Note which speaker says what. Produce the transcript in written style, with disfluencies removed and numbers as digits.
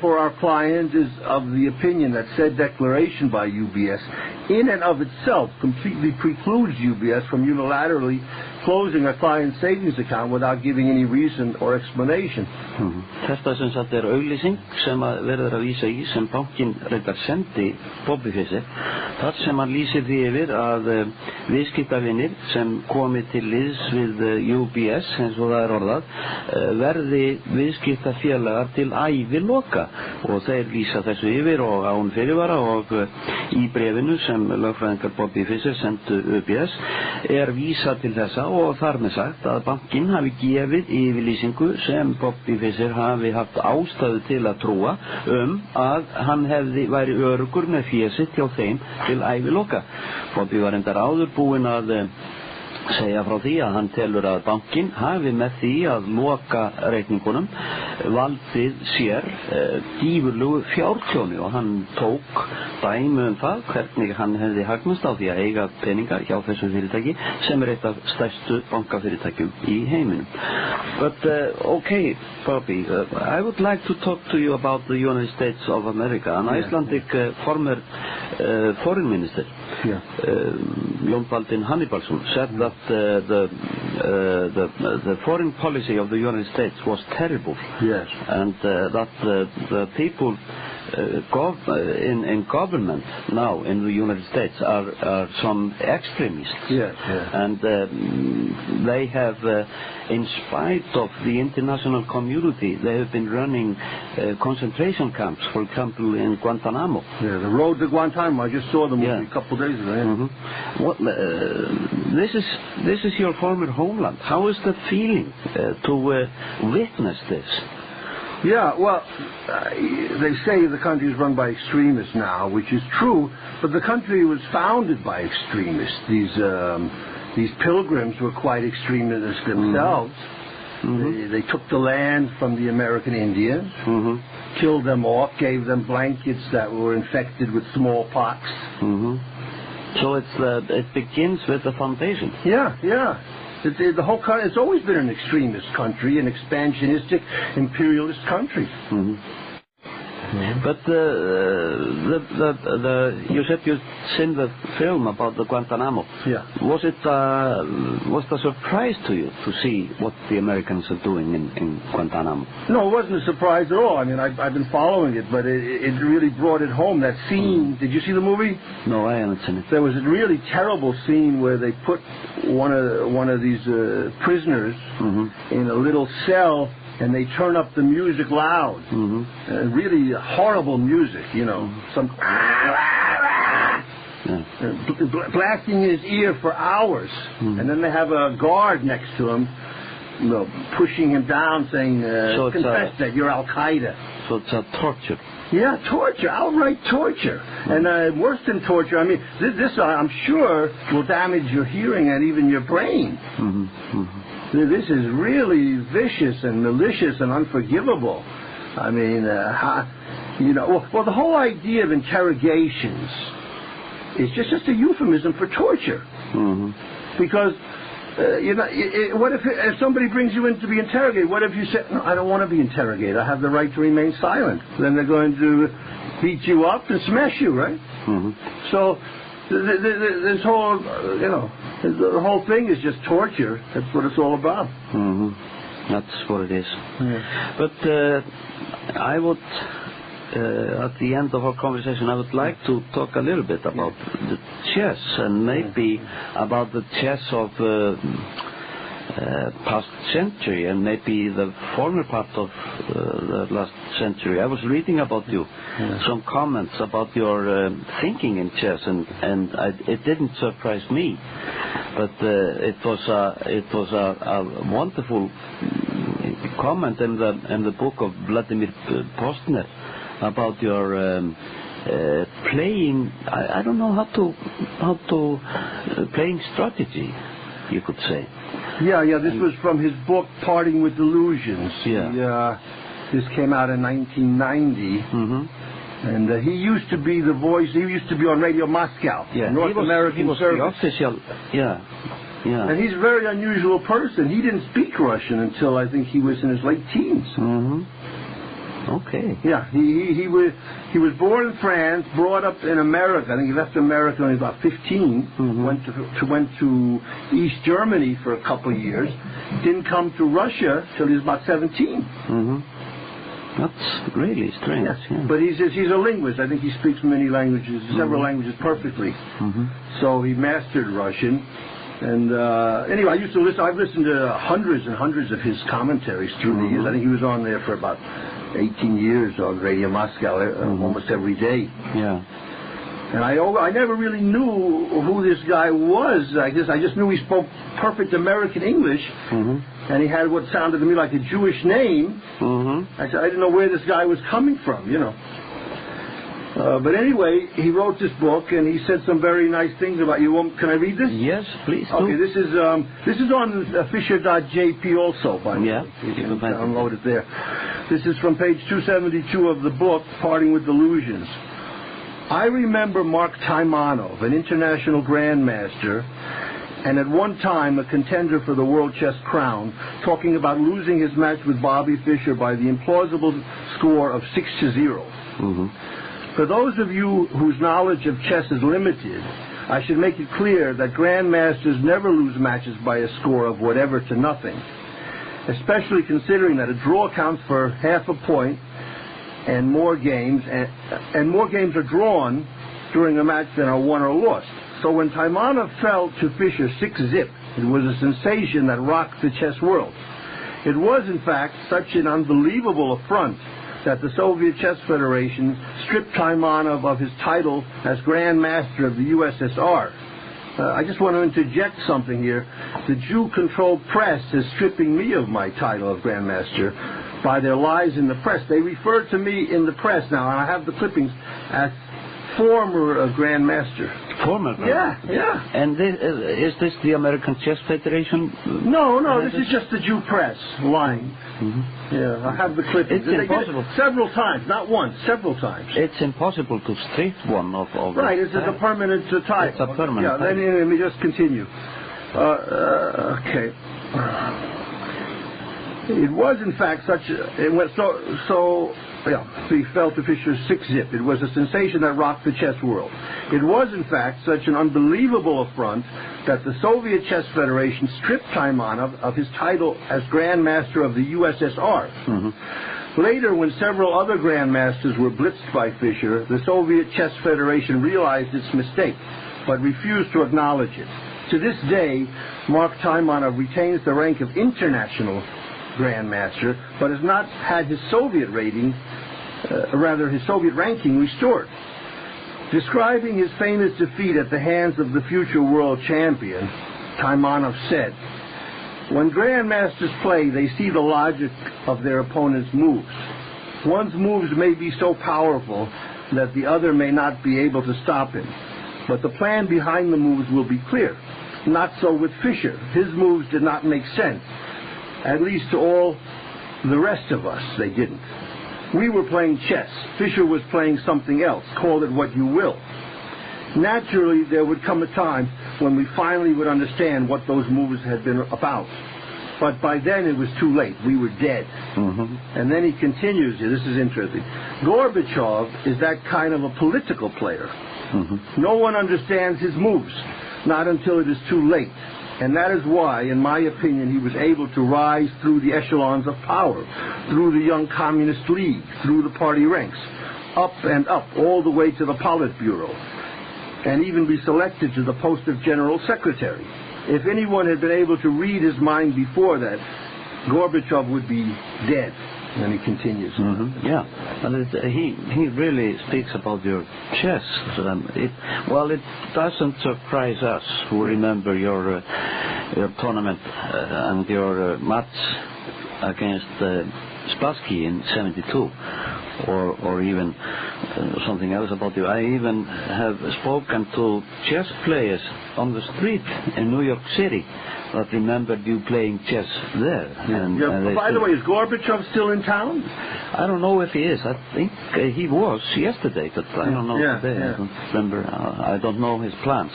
Speaker 1: For our client is of the opinion that said declaration by UBS in and of itself completely precludes UBS from unilaterally closing a client's savings account without giving any reason or explanation.
Speaker 2: Þetta sem sagt auglýsing sem verður að vísa í sem bankinn reyndar sendi Bobby Fischer, þar sem hann lýsir því yfir að viðskiptavinir sem komi til liðs við UBS, eins og það orðað, verði viðskiptafélagar til æviloka og þeir lýsa þessu yfir og án fyrirvara og í brefinu sem lögfræðingar Bobby Fischer sendu UBS vísa til þessa og þar með sagt að bankinn hafi gefið yfirlýsingu sem Bobby Fischer hafi haft ástæðu til að trúa að hann væri öruggur með fé sitt hjá þeim til æviloka. Bobby var reyndar áður búinn að segja frá því að hann telur að bankinn hafi með því að loka reikningunum valdið sér gífurlegu fjártjóni og hann tók dæmi það hvernig hann hefði hagnast á því að eiga peninga hjá þessum fyrirtæki sem eitt af stærstu bankafyrirtækjum í heiminum. But okay, Bobby, I would like to talk to you about the United States of America. An Icelandic former foreign minister, Jón Baldvin Hannibalsson, said that the foreign policy of the United States was terrible.
Speaker 1: Yes.
Speaker 2: And that the people in government now in the United States are some extremists.
Speaker 1: Yes, yes.
Speaker 2: And they have, in spite of the international community, they have been running concentration camps, for example, in Guantanamo.
Speaker 1: Yeah, the road to Guantanamo. I just saw them a couple of days ago.
Speaker 2: What, this is your former homeland. How is that feeling to witness this?
Speaker 1: Yeah, well, they say the country is run by extremists now, which is true, but the country was founded by extremists. These pilgrims were quite extremists themselves. They took the land from the American Indians, killed them off, gave them blankets that were infected with smallpox.
Speaker 2: So it begins with the foundation.
Speaker 1: Yeah, yeah. The whole country, it's always been an extremist country, an expansionistic, imperialist country.
Speaker 2: But you said you'd seen the film about the Guantanamo.
Speaker 1: Yeah.
Speaker 2: Was it a surprise to you to see what the Americans are doing in Guantanamo?
Speaker 1: No, it wasn't a surprise at all. I mean, I've been following it, but it really brought it home. That scene, did you see the movie?
Speaker 2: No, I haven't seen it.
Speaker 1: There was a really terrible scene where they put one of these prisoners in a little cell, and they turn up the music loud. Really horrible music, you know. Some blasting in his ear for hours. And then they have a guard next to him, you know, pushing him down, saying, confess that you're Al-Qaeda.
Speaker 2: So it's a torture.
Speaker 1: Yeah, torture, outright torture. And worse than torture, I mean, this I'm sure will damage your hearing and even your brain. This is really vicious and malicious and unforgivable. I mean, you know, well, the whole idea of interrogations is just a euphemism for torture. Because, you know, what if somebody brings you in to be interrogated? What if you say, no, I don't want to be interrogated. I have the right to remain silent. Then they're going to beat you up and smash you, right? So this whole, you know, the whole thing is just torture. That's what it's all about.
Speaker 2: That's what it is. But I would, at the end of our conversation, I would like to talk a little bit about the chess and maybe about the chess of past century and maybe the former part of the last century. I was reading about you, some comments about your thinking in chess, and it didn't surprise me, but it was a wonderful comment in the book of Vladimir Postner about your playing. I don't know how to playing strategy, you could say.
Speaker 1: Yeah, this was from his book Parting with Delusions. This came out in 1990. And he used to be the voice. He used to be on Radio Moscow, North American service.
Speaker 2: The official.
Speaker 1: And he's a very unusual person. He didn't speak Russian until I think he was in his late teens.
Speaker 2: Okay.
Speaker 1: Yeah, he was born in France, brought up in America. I think he left America when he was about 15. Went to East Germany for a couple of years. Didn't come to Russia till he was about 17.
Speaker 2: That's really strange. Yeah.
Speaker 1: But he's a linguist. I think he speaks many languages, several languages perfectly. So he mastered Russian. And anyway, I've listened to hundreds and hundreds of his commentaries through the years. I think he was on there for about 18 years on Radio Moscow, almost every day.
Speaker 2: Yeah.
Speaker 1: And I never really knew who this guy was. I just knew he spoke perfect American English, and he had what sounded to me like a Jewish name. I didn't know where this guy was coming from, you know. But anyway, he wrote this book, and he said some very nice things about you. Can I read this?
Speaker 2: Yes, please.
Speaker 1: Okay, this is on Fischer.jp also, by the way. You can download it there. This is from page 272 of the book, Parting with Delusions. I remember Mark Taimanov, an international grandmaster, and at one time a contender for the World Chess Crown, talking about losing his match with Bobby Fischer by the implausible score of 6-0. For those of you whose knowledge of chess is limited, I should make it clear that grandmasters never lose matches by a score of whatever to nothing, especially considering that a draw counts for half a point and more games are drawn during a match than are won or lost. So when Taimanov fell to Fischer 6-zip, it was a sensation that rocked the chess world. It was, in fact, such an unbelievable affront that the Soviet Chess Federation stripped Taimanov of his title as Grand Master of the USSR. I just want to interject something here. The Jew-controlled press is stripping me of my title of Grand Master by their lies in the press. They refer to me in the press now, and I have the clippings, as former Grand Master.
Speaker 2: Former?
Speaker 1: Yeah.
Speaker 2: And is this the American Chess Federation?
Speaker 1: No, this is just the Jew press lying. Yeah, I have the clippings.
Speaker 2: It's impossible.
Speaker 1: Several times, not once, several times.
Speaker 2: It's impossible to strip one of
Speaker 1: right, it's a permanent title.
Speaker 2: It's a permanent
Speaker 1: title. Let me just continue. Okay. It was, in fact, he fell to Fischer's 6-zip. It was a sensation that rocked the chess world. It was, in fact, such an unbelievable affront that the Soviet Chess Federation stripped Taimanov of his title as Grand Master of the USSR. Later, when several other grandmasters were blitzed by Fischer, the Soviet Chess Federation realized its mistake, but refused to acknowledge it. To this day, Mark Taimanov retains the rank of international grandmaster, but has not had his Soviet rating, his Soviet ranking restored. Describing his famous defeat at the hands of the future world champion, Taimanov said, "When grandmasters play, they see the logic of their opponent's moves. One's moves may be so powerful that the other may not be able to stop him, but the plan behind the moves will be clear. Not so with Fischer. His moves did not make sense. At least to all the rest of us, they didn't. We were playing chess. Fischer was playing something else. Call it what you will. Naturally, there would come a time when we finally would understand what those moves had been about. But by then it was too late. We were dead." And then he continues here. This is interesting. "Gorbachev is that kind of a political player. No one understands his moves, not until it is too late. And that is why, in my opinion, he was able to rise through the echelons of power, through the Young Communist League, through the party ranks, up and up, all the way to the Politburo, and even be selected to the post of General Secretary. If anyone had been able to read his mind before that, Gorbachev would be dead." And he continues.
Speaker 2: Yeah, and he really speaks about your chess. It doesn't surprise us who remember your tournament and your match against Spassky in '72, or even something else about you. I even have spoken to chess players on the street in New York City that remembered you playing chess there.
Speaker 1: By the way, is Gorbachev still in town?
Speaker 2: I don't know if he is. I think he was yesterday, but I don't know today. I don't remember. I don't know his plans.